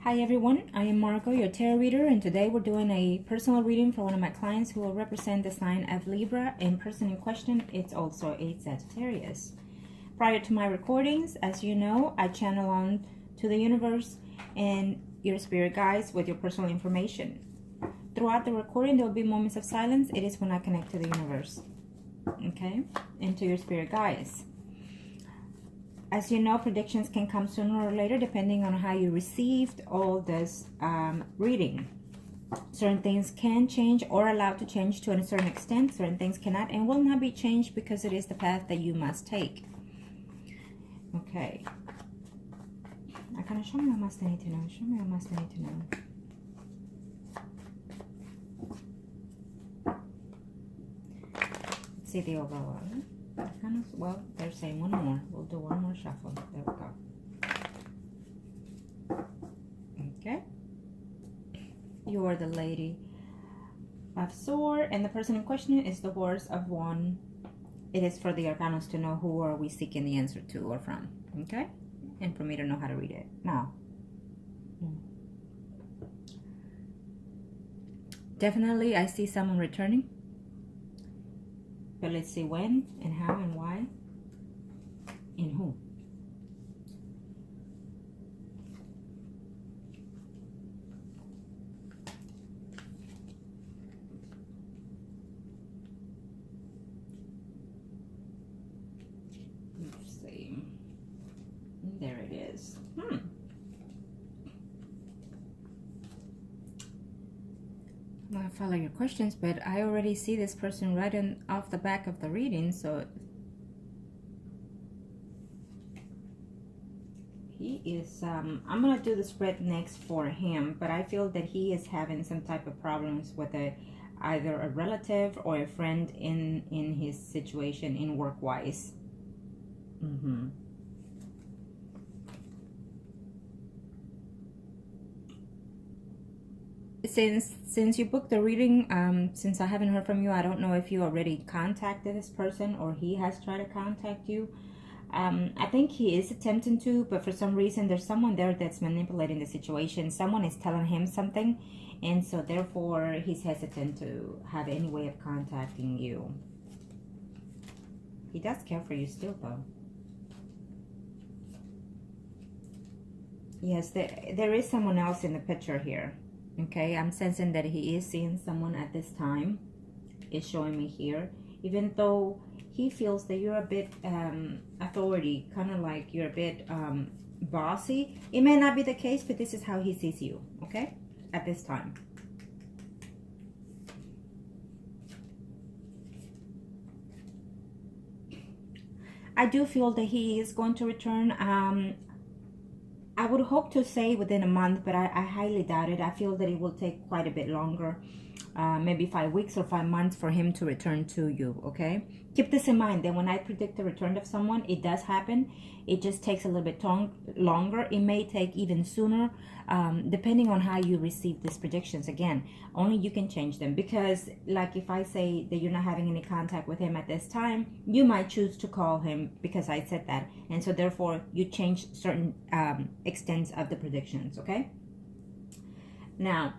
Hi everyone, I am Margo, your tarot reader, and today we're doing a personal reading for one of my clients who will represent the sign of Libra, and person in question, it's also a Sagittarius. Prior to my recordings, as you know, I channel on to the universe and your spirit guides with your personal information. Throughout the recording, there will be moments of silence. It is when I connect to the universe, okay, and to your spirit guides. As you know, predictions can come sooner or later depending on how you received all this reading. Certain things can change or allowed to change to a certain extent. Certain things cannot and will not be changed because it is the path that you must take. Okay. I kind of show me what must I need to know. Show me what must I need to know. Let's see the overall. Well, they're saying one more. We'll do one more shuffle. There we go. Okay. You are the Lady of Swords, and the person in question is the Horse of Wands. It is for the Arcanas to know who are we seeking the answer to or from. Okay? And for me to know how to read it. Now. Definitely, I see someone returning. But let's see when and how and why and who. Let's see. There it is. I'm going to follow your questions, but I already see this person right off the back of the reading, so he is, I'm going to do the spread next for him, but I feel that he is having some type of problems with either a relative or a friend in his situation in work-wise. Since you booked the reading, since I haven't heard from you, I don't know if you already contacted this person or he has tried to contact you. I think he is attempting to, but for some reason there's someone there that's manipulating the situation. Someone is telling him something, and so therefore he's hesitant to have any way of contacting you. He does care for you still, though. Yes, there is someone else in the picture here. Okay, I'm sensing that he is seeing someone at this time. It's showing me here. Even though he feels that you're a bit authority, kind of like you're a bit bossy. It may not be the case, but this is how he sees you, okay? At this time. I do feel that he is going to return. I would hope to say within a month, but I highly doubt it. I feel that it will take quite a bit longer, maybe 5 weeks or 5 months for him to return to you, okay? Keep this in mind that when I predict the return of someone, it does happen. It just takes a little bit longer. It may take even sooner, depending on how you receive these predictions. Again, only you can change them, because like if I say that you're not having any contact with him at this time, you might choose to call him because I said that, and so therefore you change certain extents of the predictions, okay? Now,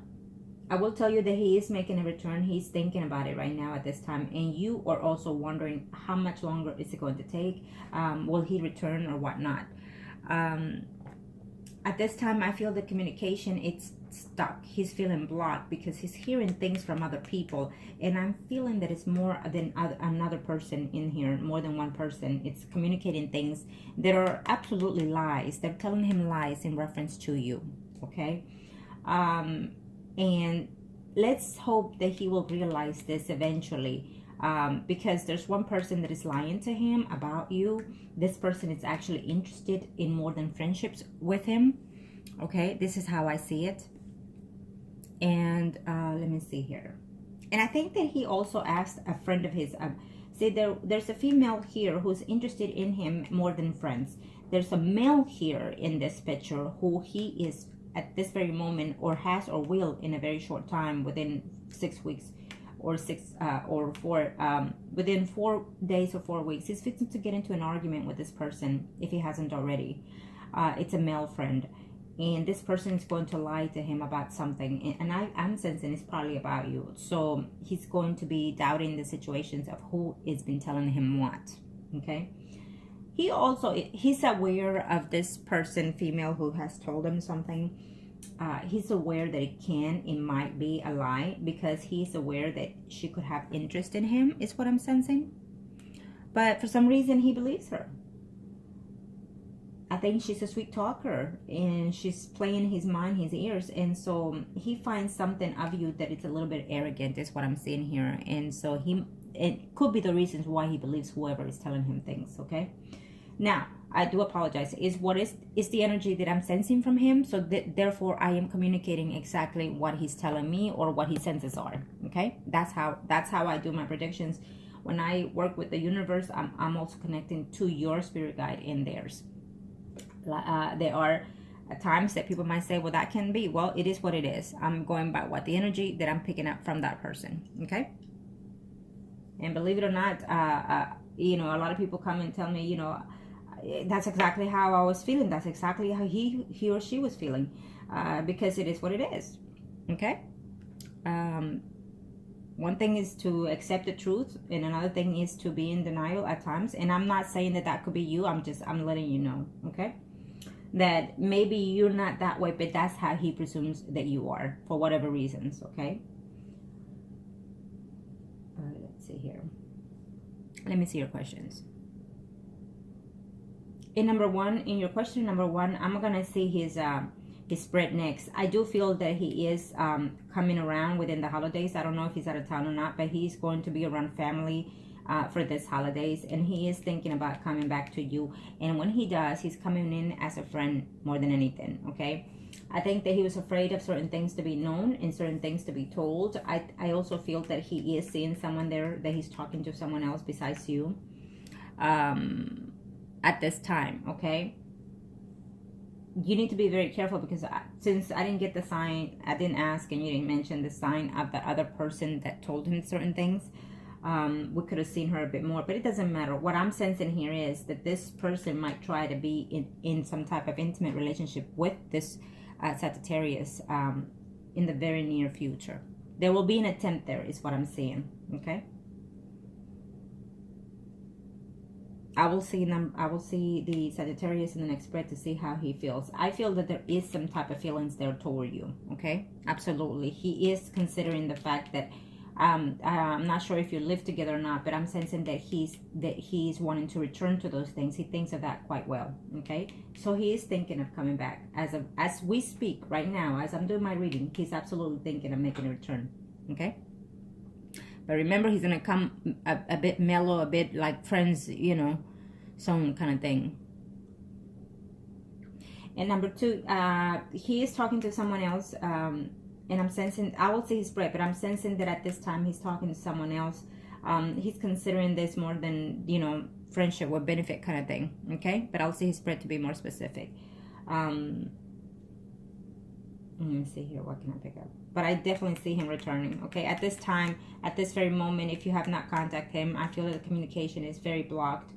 I will tell you that he is making a return. He's thinking about it right now at this time. And you are also wondering how much longer is it going to take? Will he return or whatnot? At this time, I feel the communication, it's stuck. He's feeling blocked because he's hearing things from other people. And I'm feeling that it's more than another person in here, more than one person. It's communicating things that are absolutely lies. They're telling him lies in reference to you, okay? And let's hope that he will realize this eventually, because there's one person that is lying to him about you. This person is actually interested in more than friendships with him, okay? This is how I see it. And let me see here. And I think that he also asked a friend of his, see, there's a female here who's interested in him more than friends. There's a male here in this picture who he is at this very moment, or has or will in a very short time, within 6 weeks or within 4 days or 4 weeks, he's fixing to get into an argument with this person if he hasn't already. It's a male friend, and this person is going to lie to him about something, and I'm sensing it's probably about you. So he's going to be doubting the situations of who has been telling him what. Okay, he's aware of this person, female, who has told him something. He's aware that it might be a lie, because he's aware that she could have interest in him, is what I'm sensing. But for some reason he believes her. I think she's a sweet talker, and she's playing his mind, his ears, and so he finds something of you that it's a little bit arrogant, is what I'm seeing here. And so it could be the reasons why he believes whoever is telling him things. Okay, now I do apologize. Is the energy that I'm sensing from him, so therefore I am communicating exactly what he's telling me, or what his senses are. Okay, that's how I do my predictions. When I work with the universe, I'm also connecting to your spirit guide and theirs. There are times that people might say, well, that can be. Well, it is what it is. I'm going by what the energy that I'm picking up from that person. Okay. And believe it or not, a lot of people come and tell me, that's exactly how I was feeling. That's exactly how he or she was feeling, because it is what it is. Okay. One thing is to accept the truth, and another thing is to be in denial at times. And I'm not saying that could be you. I'm letting you know. Okay. That maybe you're not that way, but that's how he presumes that you are, for whatever reasons. Okay. Let's see here. Let me see your questions. In your question number one, I'm gonna see his spread next. I do feel that he is coming around within the holidays. I don't know if he's out of town or not, but he's going to be around family for this holidays, and he is thinking about coming back to you. And when he does, he's coming in as a friend more than anything. Okay, I think that he was afraid of certain things to be known and certain things to be told. I also feel that he is seeing someone there, that he's talking to someone else besides you at this time. Okay, you need to be very careful, because since I didn't get the sign, I didn't ask, and you didn't mention the sign of the other person that told him certain things. We could have seen her a bit more, but it doesn't matter. What I'm sensing here is that this person might try to be in some type of intimate relationship with this Sagittarius in the very near future. There will be an attempt there, is what I'm seeing. Okay, I will see the Sagittarius in the next spread to see how he feels. I feel that there is some type of feelings there toward you. Okay, absolutely. He is considering the fact that I'm not sure if you live together or not, but I'm sensing that he's wanting to return to those things. He thinks of that quite well. Okay, so he is thinking of coming back as we speak right now, as I'm doing my reading. He's absolutely thinking of making a return. Okay, but remember, he's gonna come a bit mellow, a bit like friends, some kind of thing. And number two, he is talking to someone else. And I'm sensing, I will see his spread, but I'm sensing that at this time he's talking to someone else. He's considering this more than, friendship or benefit kind of thing. Okay, but I'll see his spread to be more specific. Let me see here, what can I pick up? But I definitely see him returning. Okay, at this time, at this very moment, if you have not contacted him, I feel that the communication is very blocked.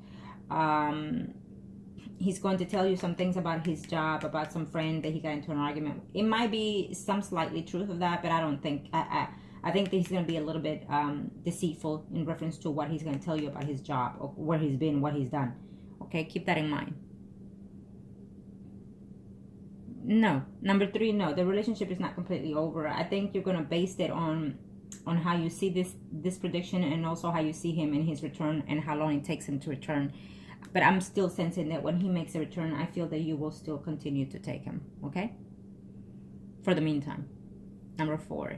He's going to tell you some things about his job, about some friend that he got into an argument with. It might be some slightly truth of that, but I don't think, I think that he's going to be a little bit deceitful in reference to what he's going to tell you about his job, or where he's been, what he's done. Okay, keep that in mind. No, number three, no, the relationship is not completely over. I think you're going to base it on how you see this prediction, and also how you see him in his return, and how long it takes him to return. But I'm still sensing that when he makes a return, I feel that you will still continue to take him. Okay, for the meantime. Number four,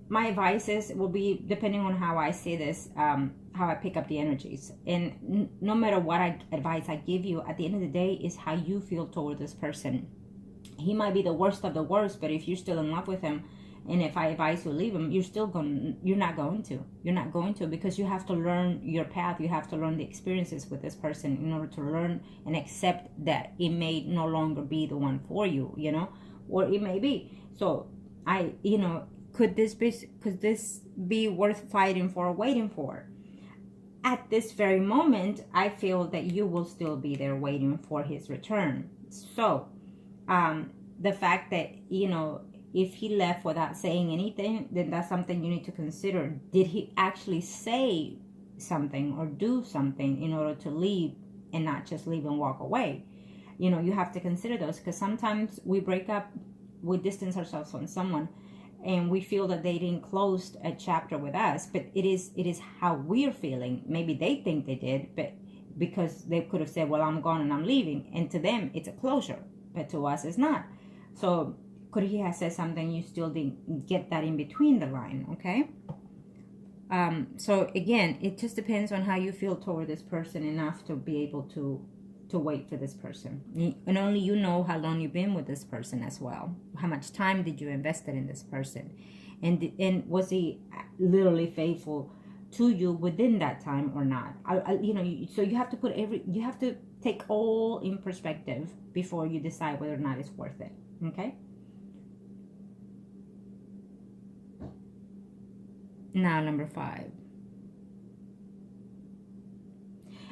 my advices will be depending on how I say this, how I pick up the energies. And no matter what advice I give you, at the end of the day, is how you feel toward this person. He might be the worst of the worst, but if you're still in love with him, and if I advise you to leave him, you're not going to, because you have to learn your path. You have to learn the experiences with this person in order to learn and accept that it may no longer be the one for you, or it may be. So could this be worth fighting for or waiting for? at this very moment, I feel that you will still be there waiting for his return. So the fact that, you know, if he left without saying anything, then that's something you need to consider. Did he actually say something or do something in order to leave and not just leave and walk away? You know, you have to consider those, because sometimes we break up, we distance ourselves from someone, and we feel that they didn't close a chapter with us, but it is how we're feeling. Maybe they think they did, but because they could have said, well, I'm gone and I'm leaving, and to them it's a closure, but to us it's not. So could he have said something you still didn't get that in between the line? Okay. So again, it just depends on how you feel toward this person enough to be able to wait for this person. And only you know how long you've been with this person as well. How much time did you invest in this person? And was he literally faithful to you within that time or not? You know, so you have to you have to take all in perspective before you decide whether or not it's worth it. Okay? Now, number 5.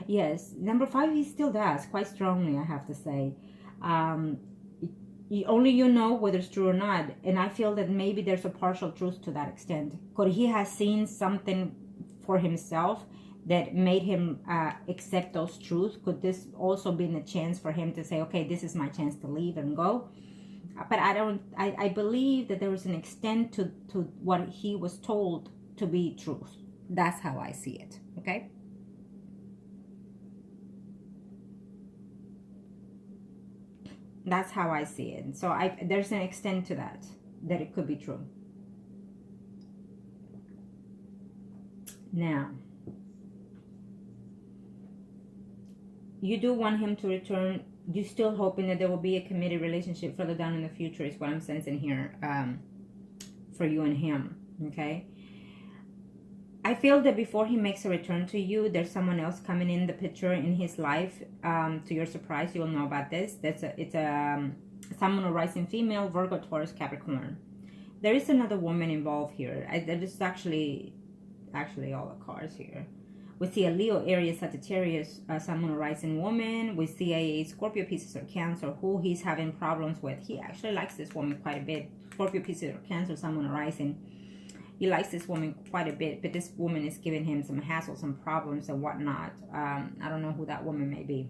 Yes, number 5, he still does quite strongly, I have to say. Only you know whether it's true or not. And I feel that maybe there's a partial truth to that extent. Because he has seen something for himself that made him accept those truths. Could this also been a chance for him to say, okay, this is my chance to leave and go? But I believe that there is an extent to what he was told to be truth. That's how I see it. Okay? That's how I see it. So there's an extent to that it could be true. Now, you do want him to return. You're still hoping that there will be a committed relationship further down in the future, is what I'm sensing here, for you and him. Okay? I feel that before he makes a return to you, there's someone else coming in the picture in his life. To your surprise, you'll know about this. It's a Sun, Moon, or Rising female, Virgo, Taurus, Capricorn. There is another woman involved here. There is actually all the cards here. We see a Leo, Aries, Sagittarius, Sun, Moon, or Rising woman. We see a Scorpio, Pisces, or Cancer who he's having problems with. He actually likes this woman quite a bit. Scorpio, Pisces, or Cancer, Sun, Moon, or Rising. He likes this woman quite a bit, but this woman is giving him some hassles, some problems, and whatnot. I don't know who that woman may be.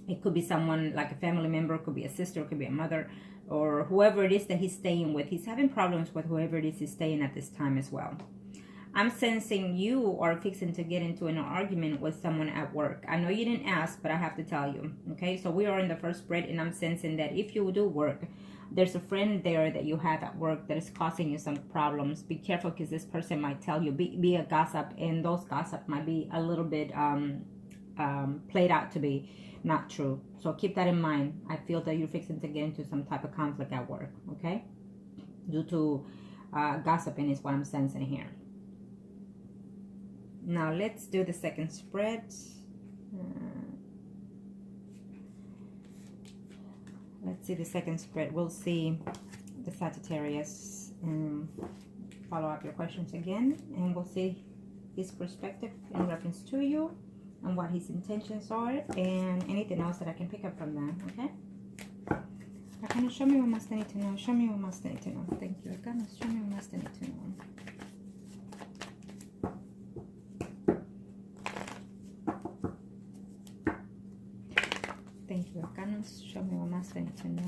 It could be someone like a family member, it could be a sister, it could be a mother, or whoever it is that he's staying with. He's having problems with whoever it is he's staying at this time as well. I'm sensing you are fixing to get into an argument with someone at work. I know you didn't ask, but I have to tell you. Okay, so we are in the first spread, and I'm sensing that if you do work, there's a friend there that you have at work that is causing you some problems. Be careful, because this person might tell you, be a gossip, and those gossip might be a little bit played out to be not true. So keep that in mind. I feel that you're fixing to get into some type of conflict at work, okay? Due to gossiping is what I'm sensing here. Now let's do the second spread. Let's see the second spread. We'll see the Sagittarius and follow up your questions again. And we'll see his perspective in reference to you and what his intentions are and anything else that I can pick up from that, okay? Arcana, show me what must I need to know. Show me what must I need to know. Thank you. Arcana, show me what must I need to know. Thank you, Arcanos. Show me what must I need to know.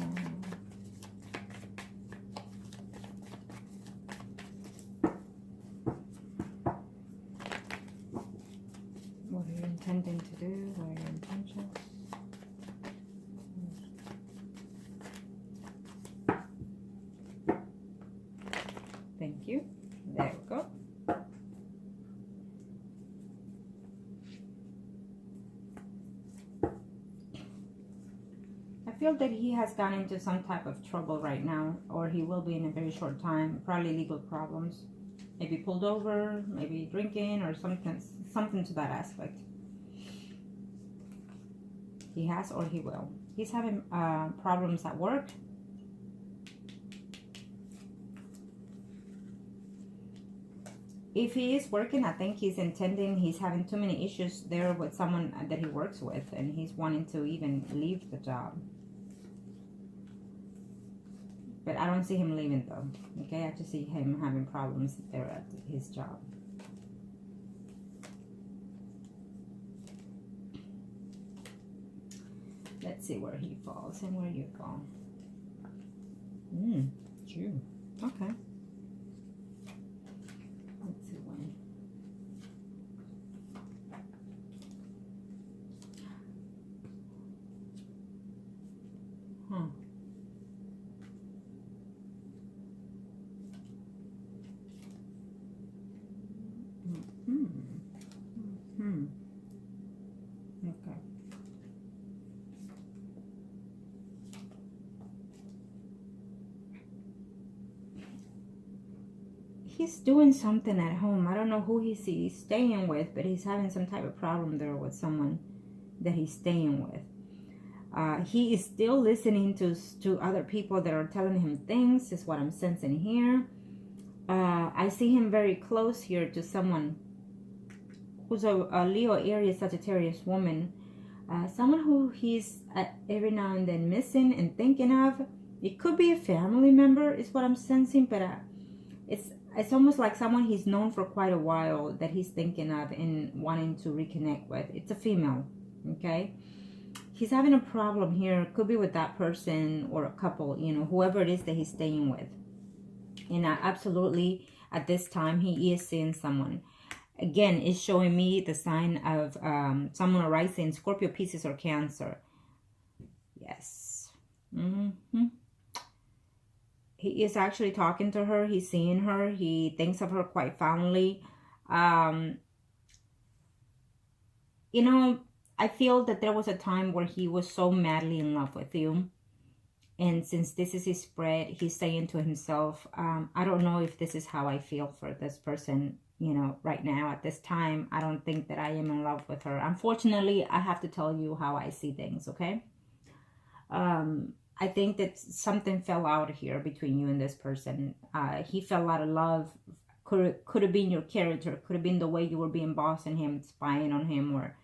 What are you intending to do? What are your intentions? Thank you. There we go. I feel that he has gone into some type of trouble right now, or he will be in a very short time. Probably legal problems, maybe pulled over, maybe drinking, or something to that aspect. He has, or he will. He's having problems at work. If he is working, I think he's intending, he's having too many issues there with someone that he works with, and he's wanting to even leave the job. But I don't see him leaving though. Okay, I just see him having problems there at his job. Let's see where he falls and where you go. True. Okay. Let's see when. Huh. Okay. He's doing something at home. I don't know who he's staying with, but he's having some type of problem there with someone that he's staying with. He is still listening to other people that are telling him things, is what I'm sensing here. I see him very close here to someone who's a Leo, Aries, Sagittarius woman. Someone who he's every now and then missing and thinking of. It could be a family member, is what I'm sensing, but it's almost like someone he's known for quite a while that he's thinking of and wanting to reconnect with. It's a female, okay? He's having a problem here. Could be with that person or a couple, you know, whoever it is that he's staying with. And absolutely, at this time, he is seeing someone. Again, it's showing me the sign of someone arising, Scorpio, Pisces, or Cancer. Yes. He is actually talking to her. He's seeing her. He thinks of her quite fondly. You know, I feel that there was a time where he was so madly in love with you. And since this is his spread, he's saying to himself, I don't know if this is how I feel for this person, you know, right now at this time. I don't think that I am in love with her. Unfortunately, I have to tell you how I see things, okay? I think that something fell out here between you and this person. He fell out of love. Could have been your character. Could have been the way you were being bossing him, spying on him. Or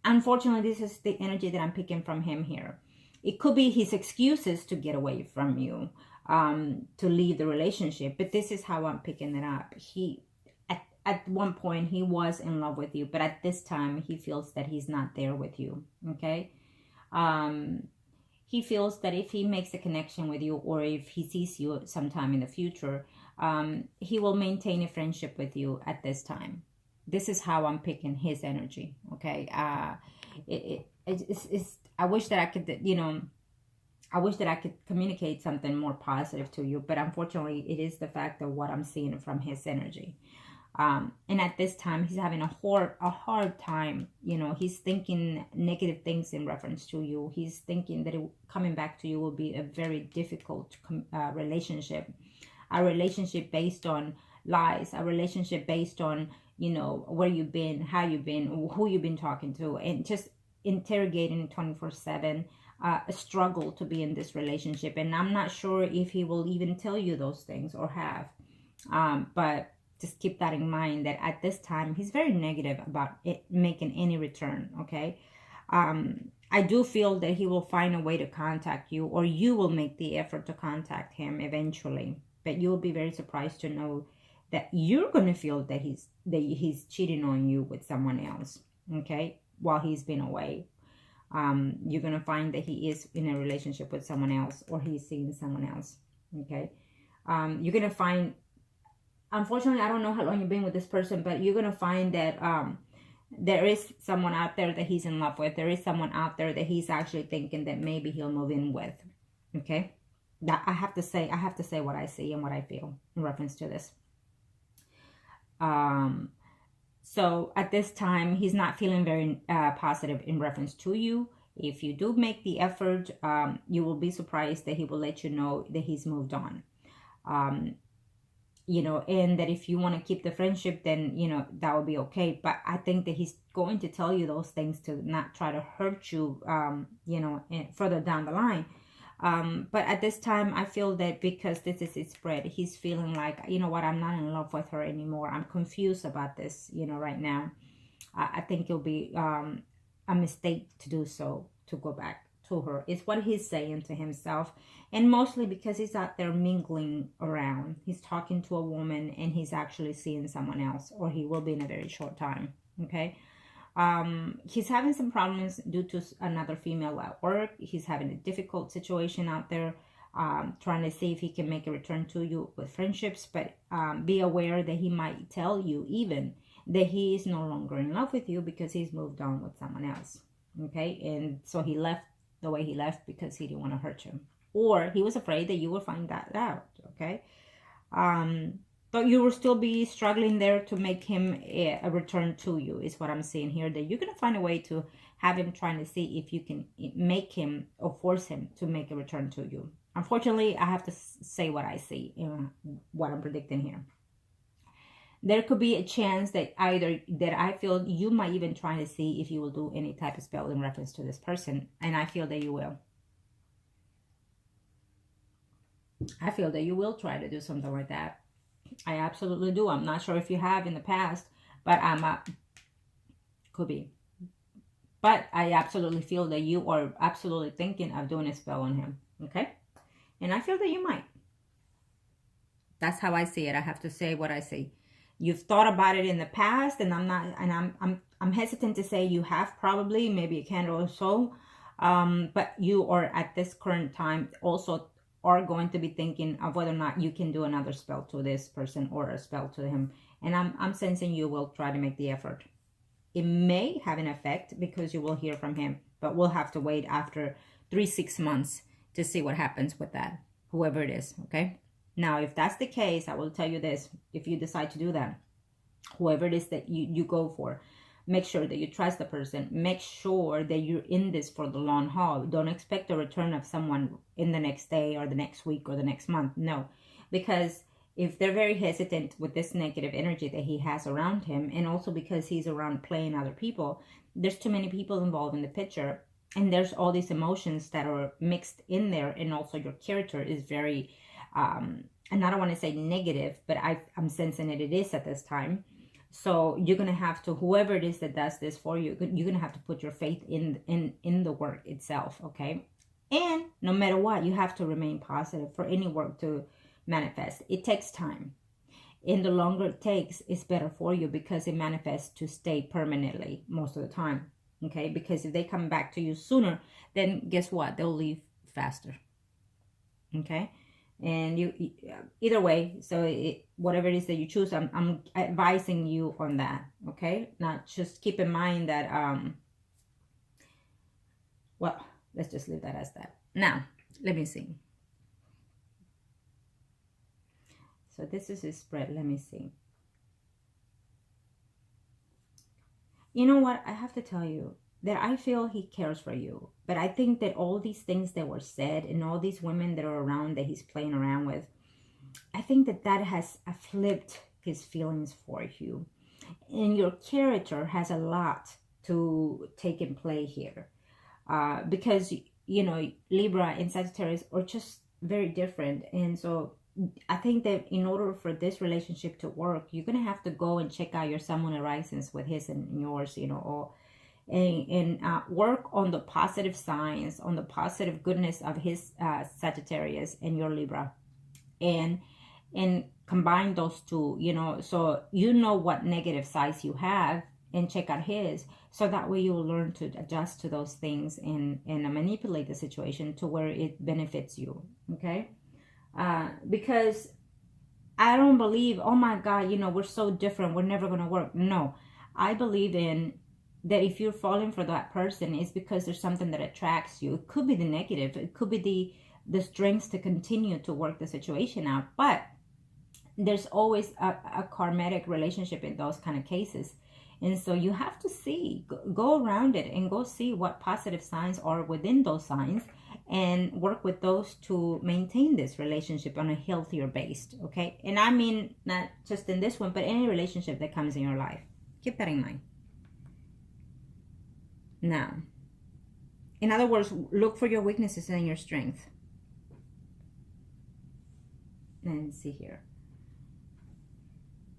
unfortunately, this is the energy that I'm picking from him here. It could be his excuses to get away from you, to leave the relationship. But this is how I'm picking it up. At one point, he was in love with you. But at this time, he feels that he's not there with you. Okay? He feels that if he makes a connection with you, or if he sees you sometime in the future, he will maintain a friendship with you at this time. This is how I'm picking his energy. Okay? I wish that I could, you know, I wish that I could communicate something more positive to you, but unfortunately, it is the fact of what I'm seeing from his energy. And at this time, he's having a hard time. You know, he's thinking negative things in reference to you. He's thinking that coming back to you will be a very difficult relationship. A relationship based on lies. A relationship based on, you know, where you've been, how you've been, who you've been talking to, and just interrogating 24/7. A struggle to be in this relationship. And I'm not sure if he will even tell you those things or have. But just keep that in mind, that at this time, he's very negative about it making any return, okay? I do feel that he will find a way to contact you, or you will make the effort to contact him eventually. But you'll be very surprised to know that you're going to feel that he's cheating on you with someone else, okay? While he's been away. You're going to find that he is in a relationship with someone else, or he's seeing someone else, okay? You're going to find, unfortunately, I don't know how long you've been with this person, but you're going to find that there is someone out there that he's in love with. There is someone out there that he's actually thinking that maybe he'll move in with, okay? That I have to say what I see and what I feel in reference to this. So at this time, he's not feeling very positive in reference to you. If you do make the effort, you will be surprised that he will let you know that he's moved on. You know, and that if you want to keep the friendship, then, you know, that will be okay. But I think that he's going to tell you those things to not try to hurt you, you know, further down the line. But at this time, I feel that because this is his spread, he's feeling like, you know what, I'm not in love with her anymore. I'm confused about this, you know, right now. I think it'll be a mistake to do so, to go back to her. It's what he's saying to himself. And mostly because he's out there mingling around. He's talking to a woman and he's actually seeing someone else, or he will be in a very short time. Okay. He's having some problems due to another female at work. He's having a difficult situation out there, trying to see if he can make a return to you with friendships. But be aware that he might tell you even that he is no longer in love with you because he's moved on with someone else. Okay. And so he left the way he left because he didn't want to hurt you, or he was afraid that you will find that out. Okay. But you will still be struggling there to make him a return to you, is what I'm saying here. That you're going to find a way to have him, trying to see if you can make him or force him to make a return to you. Unfortunately, I have to say what I see, what I'm predicting here. There could be a chance that that I feel you might even try to see if you will do any type of spell in reference to this person. And I feel that you will. I feel that you will try to do something like that. I absolutely do. I'm not sure if you have in the past, but could be. But I absolutely feel that you are absolutely thinking of doing a spell on him. Okay? And I feel that you might. That's how I see it. I have to say what I see. You've thought about it in the past, and I'm hesitant to say you have, probably, maybe a candle or so. But you are at this current time also are going to be thinking of whether or not you can do another spell to this person or a spell to him. And I'm sensing you will try to make the effort. It may have an effect because you will hear from him, but we'll have to wait after 3-6 months to see what happens with that, whoever it is. Okay. Now, if that's the case, I will tell you this. If you decide to do that, whoever it is that you go for, make sure that you trust the person. Make sure that you're in this for the long haul. Don't expect a return of someone in the next day or the next week or the next month. No, because if they're very hesitant with this negative energy that he has around him, and also because he's around playing other people, there's too many people involved in the picture, and there's all these emotions that are mixed in there, and also your character is very and I don't want to say negative, but I'm sensing it is at this time. So you're going to have to, whoever it is that does this for you, you're going to have to put your faith in the work itself. Okay. And no matter what, you have to remain positive for any work to manifest. It takes time. And the longer it takes, it's better for you because it manifests to stay permanently most of the time. Okay. Because if they come back to you sooner, then guess what? They'll leave faster. Okay. And you either way, so whatever it is that you choose, I'm advising you on that. Okay. Now just keep in mind that well, let's just leave that as that. Now let me see. So this is his spread. Let me see. You know what, I have to tell you that I feel he cares for you. But I think that all these things that were said and all these women that are around that he's playing around with, I think that has flipped his feelings for you. And your character has a lot to take in play here. Because, you know, Libra and Sagittarius are just very different. And so I think that in order for this relationship to work, you're going to have to go and check out your Sun, Moon, and Risings with his and yours, you know, or and work on the positive signs, on the positive goodness of his Sagittarius and your Libra, and combine those two, you know, so you know what negative sides you have, and check out his, so that way you will learn to adjust to those things and manipulate the situation to where it benefits you. Okay. Because I don't believe, oh my God, you know, we're so different, we're never going to work. No, I believe in that if you're falling for that person, it's because there's something that attracts you. It could be the negative. It could be the strengths to continue to work the situation out. But there's always a karmatic relationship in those kind of cases. And so you have to see, go around it and go see what positive signs are within those signs and work with those to maintain this relationship on a healthier base. Okay. And I mean, not just in this one, but any relationship that comes in your life. Keep that in mind. Now, in other words, look for your weaknesses and your strength. Let's see here.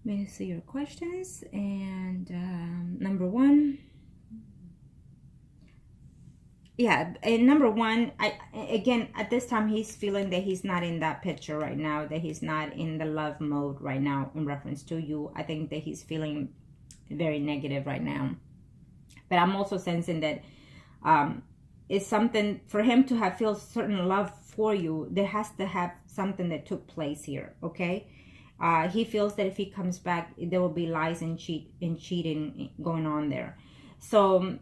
Let me see your questions. And number one. Yeah, and number one, again, at this time, he's feeling that he's not in that picture right now, that he's not in the love mode right now in reference to you. I think that he's feeling very negative right now. But I'm also sensing that it's something for him to have feel certain love for you. There has to have something that took place here, okay? He feels that if he comes back, there will be lies and cheating going on there. So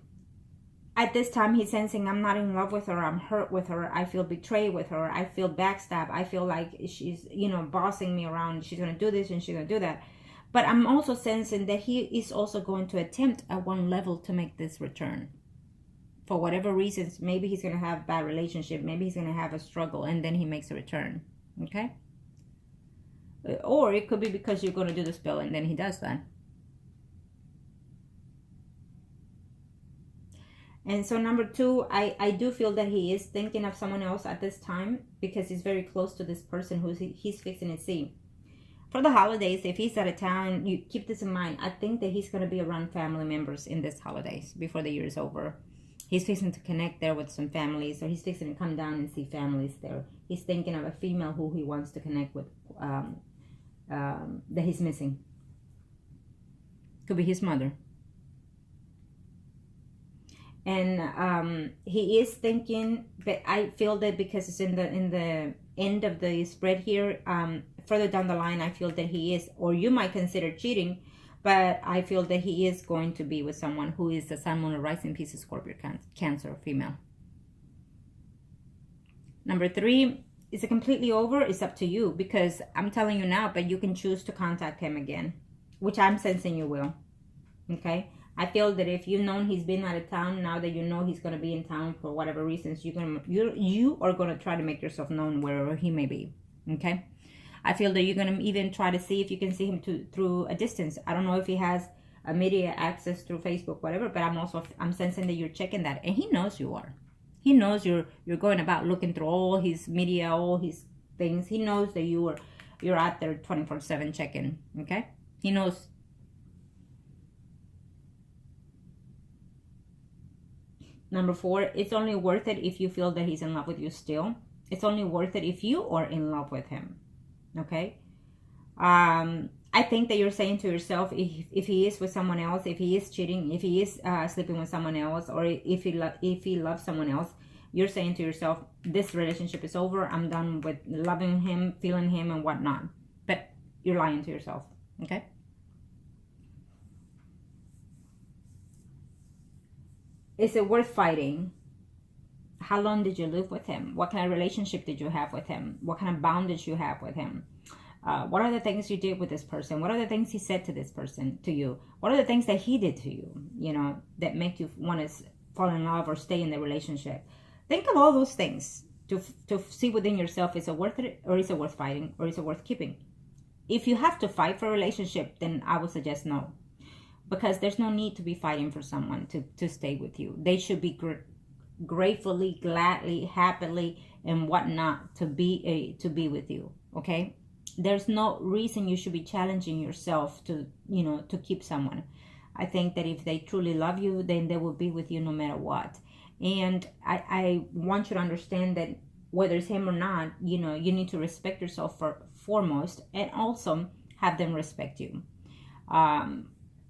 at this time, he's sensing, I'm not in love with her, I'm hurt with her, I feel betrayed with her, I feel backstab, I feel like she's, you know, bossing me around, she's going to do this and she's going to do that. But I'm also sensing that he is also going to attempt at one level to make this return. For whatever reasons, maybe he's going to have a bad relationship, maybe he's going to have a struggle, and then he makes a return, okay? Or it could be because you're going to do the spell and then he does that. And so number two, I do feel that he is thinking of someone else at this time because he's very close to this person who's he's fixing to see. For the holidays, if he's out of town, you keep this in mind. I think that he's going to be around family members in this holidays before the year is over. He's fixing to connect there with some families, or he's fixing to come down and see families there. He's thinking of a female who he wants to connect with that he's missing. Could be his mother. And he is thinking, but I feel that because it's in the end of the spread here, further down the line, I feel that he is, or you might consider cheating, but I feel that he is going to be with someone who is the Sun, Moon, or Rising Pisces, Scorpio, Cancer, female. Number three, is it completely over? It's up to you, because I'm telling you now, but you can choose to contact him again, which I'm sensing you will. Okay? I feel that if you've known he's been out of town, now that you know he's going to be in town for whatever reasons, you are going to try to make yourself known wherever he may be. Okay? I feel that you're going to even try to see if you can see him through a distance. I don't know if he has a media access through Facebook, whatever, but I'm sensing that you're checking that, and he knows you are. He knows you're going about looking through all his media, all his things. He knows that you're out there 24/7 checking. Okay? He knows. Number four, it's only worth it if you feel that he's in love with you still. It's only worth it if you are in love with him. Okay? I think that you're saying to yourself, if he is with someone else, if he is cheating, if he is sleeping with someone else, or if he loves someone else, you're saying to yourself, this relationship is over. I'm done with loving him, feeling him, and whatnot. But you're lying to yourself. Okay? Is it worth fighting? How long did you live with him? What kind of relationship did you have with him? What kind of bondage you have with him? What are the things you did with this person? What are the things he said to this person, to you? What are the things that he did to you, you know, that make you want to fall in love or stay in the relationship? Think of all those things to see within yourself, is it worth it, or is it worth fighting, or is it worth keeping? If you have to fight for a relationship, then I would suggest no. Because there's no need to be fighting for someone to stay with you. They should be gratefully, gladly, happily, and whatnot to be with you. Okay? There's no reason you should be challenging yourself to keep someone. I think that if they truly love you, then they will be with you no matter what. And I want you to understand that whether it's him or not, you need to respect yourself foremost, and also have them respect you.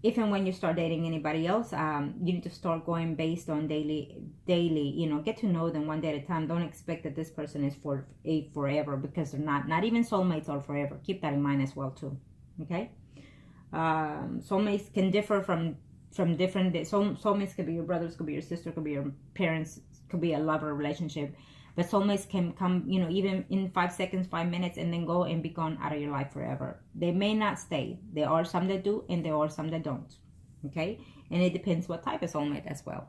If and when you start dating anybody else, you need to start going based on daily, get to know them one day at a time. Don't expect that this person is for forever, because they're not even soulmates are forever. Keep that in mind as well too. Okay? Soulmates can differ from different, soulmates could be your brothers, could be your sister, could be your parents, could be a lover relationship. But soulmates can come, even in 5 seconds, 5 minutes, and then go and be gone out of your life forever. They may not stay. There are some that do, and there are some that don't. Okay? And it depends what type of soulmate as well.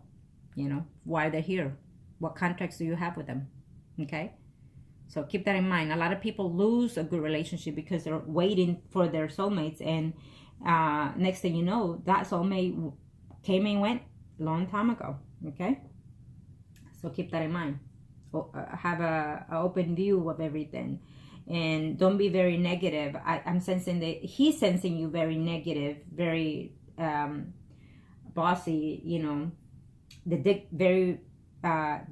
Why they're here. What contracts do you have with them? Okay? So keep that in mind. A lot of people lose a good relationship because they're waiting for their soulmates, and next thing you know, that soulmate came and went a long time ago. Okay? So keep that in mind. Have a open view of everything. and don't be very negative. I'm sensing that he's sensing you very negative, very bossy, you know, very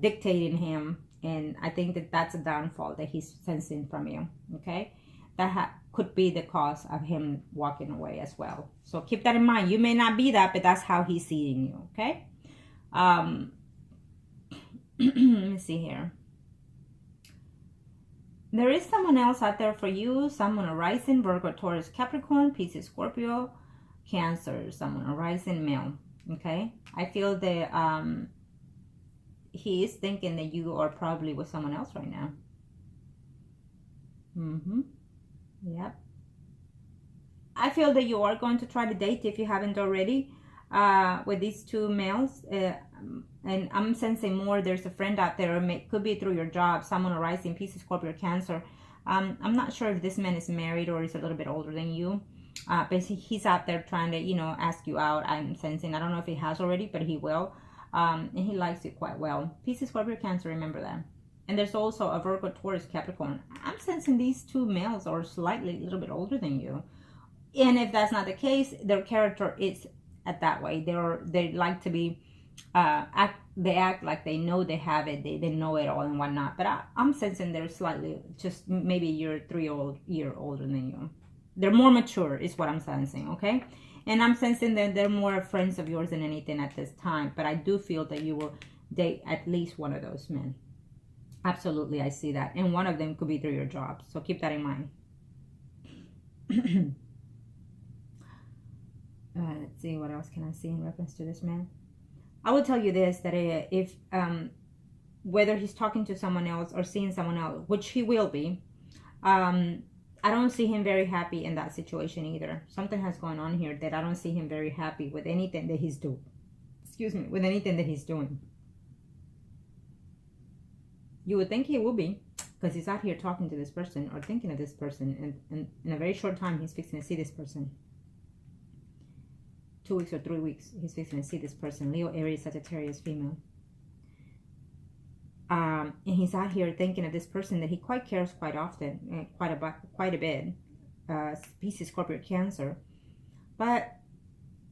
dictating him. And I think that that's a downfall that he's sensing from you. Okay, that could be the cause of him walking away as well. So keep that in mind. You may not be that, but that's how he's seeing you. Okay. Let me see here. There is someone else out there for you. Someone arising, Virgo, Taurus, Capricorn, Pisces, Scorpio, Cancer. Someone arising, male. Okay. I feel that he is thinking that you are probably with someone else right now. Yep. I feel that you are going to try to date if you haven't already with these two males. And I'm sensing more. There's a friend out there, or could be through your job, someone arising, Pisces, Scorpio, Cancer. I'm not sure if this man is married or is a little bit older than you. But he's out there trying to, you know, ask you out. I'm sensing. I don't know if he has already, but he will. And he likes you quite well. Pisces, Scorpio, Cancer, remember that. And there's also a Virgo, Taurus, Capricorn. I'm sensing these two males are slightly a little bit older than you. And if that's not the case, their character is at that way. They like to be they act like they know they have it, they know it all and whatnot. But I'm sensing they're slightly, just maybe a year older than you. They're more mature is what I'm sensing. Okay. And I'm sensing that they're more friends of yours than anything at this time. But I do feel that you will date at least one of those men. Absolutely, I see that. And one of them could be through your job. So keep that in mind. Let's see, what else can I see in reference to this man? I will tell you this, that if whether he's talking to someone else or seeing someone else, which he will be, I don't see him very happy in that situation either. Something has gone on here that I don't see him very happy with anything that he's doing. Excuse me, with anything that he's doing. You would think he will be, because he's out here talking to this person or thinking of this person, and in a very short time he's fixing to see this person. 2 weeks or 3 weeks, he's fixing to see this person. Leo, Aries, Sagittarius, female. And he's out here thinking of this person that he quite cares quite often, quite a bit. Pisces, Scorpio, Cancer. But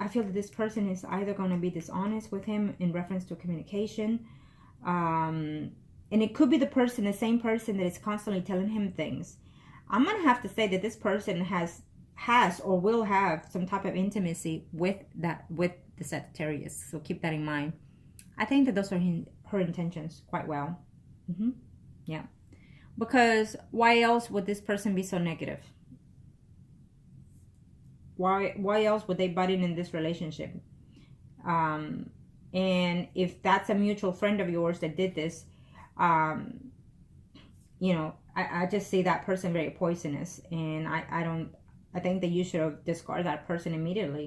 I feel that this person is either going to be dishonest with him in reference to communication. And it could be the same person that is constantly telling him things. I'm going to have to say that this person has or will have some type of intimacy with the Sagittarius. So keep that in mind. I think that those are her intentions quite well. Yeah. Because why else would this person be so negative? Why else would they butt in this relationship? And if that's a mutual friend of yours that did this, you know, I just see that person very poisonous, and I think that you should have discarded that person immediately.